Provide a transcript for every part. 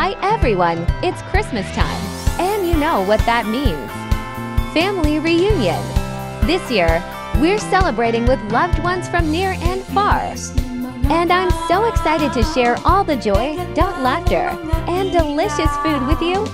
Hi everyone, it's Christmas time, and you know what that means. Family reunion. This year, we're celebrating with loved ones from near and far. And I'm so excited to share all the joy, laughter, and delicious food with you.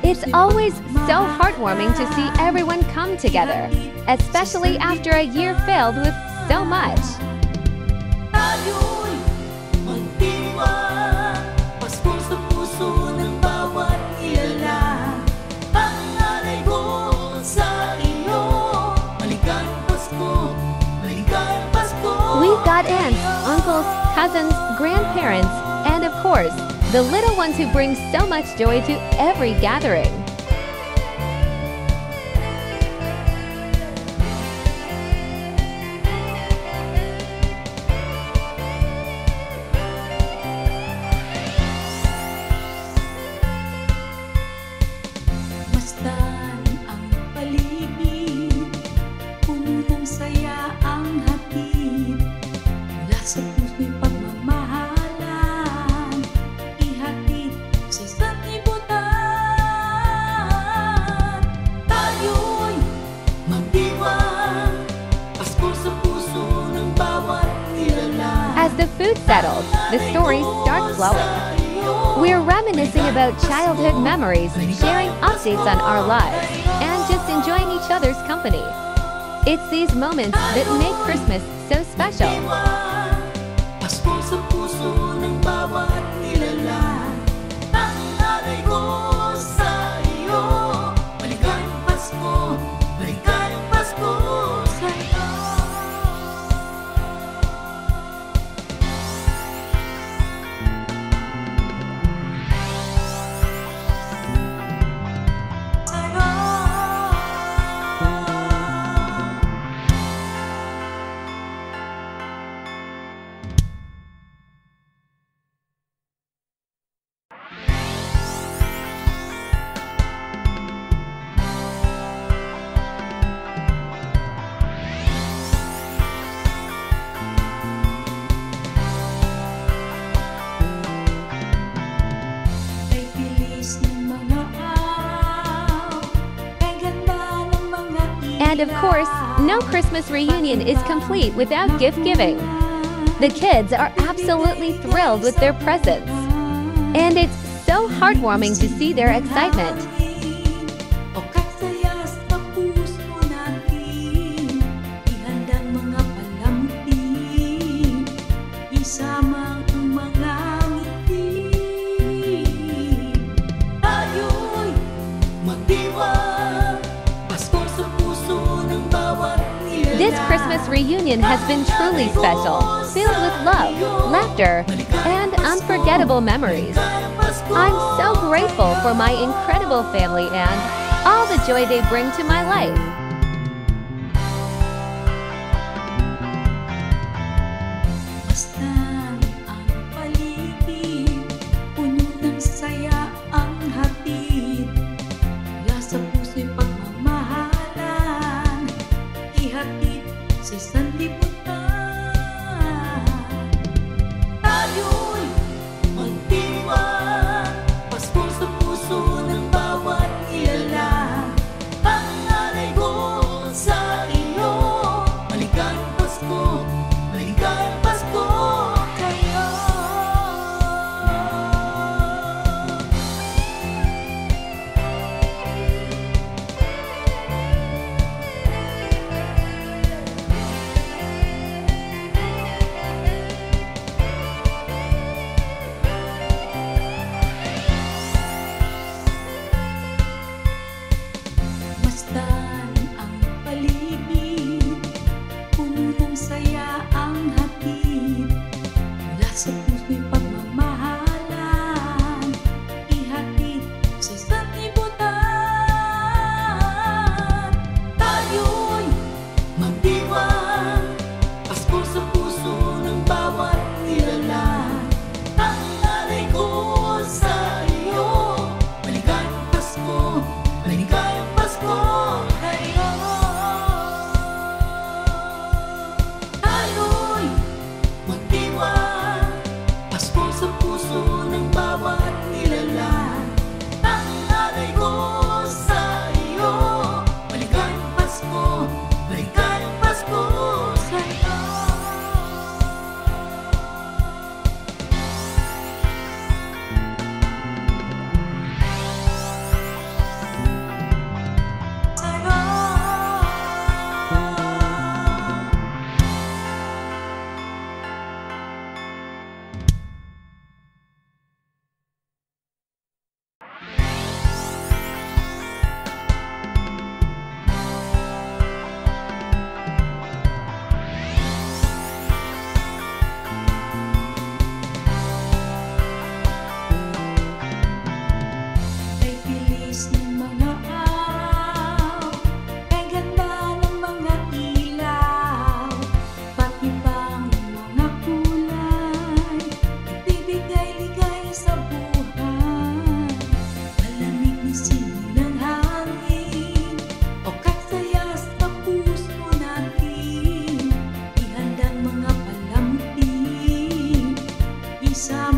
It's always so heartwarming to see everyone come together, especially after a year filled with so much. We've got aunts, uncles, cousins, grandparents, and of course, the little ones who bring so much joy to every gathering. As the food settles, the stories start flowing. We're reminiscing about childhood memories, sharing updates on our lives, and just enjoying each other's company. It's these moments that make Christmas so special. And of course, no Christmas reunion is complete without gift giving. The kids are absolutely thrilled with their presents. And it's so heartwarming to see their excitement. This Christmas reunion has been truly special, filled with love, laughter, and unforgettable memories. I'm so grateful for my incredible family and all the joy they bring to my life. Pasko sa puso ng bawat kilala, ang alay ko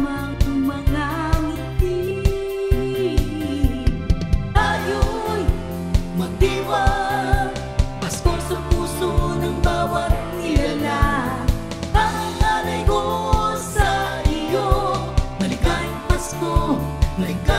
lamang mga ngiti. Tayo'y magdiwang, Pasko sa puso ng bawat nilalang. Ang alay ko sa iyo, maligayang Pasko, maligayang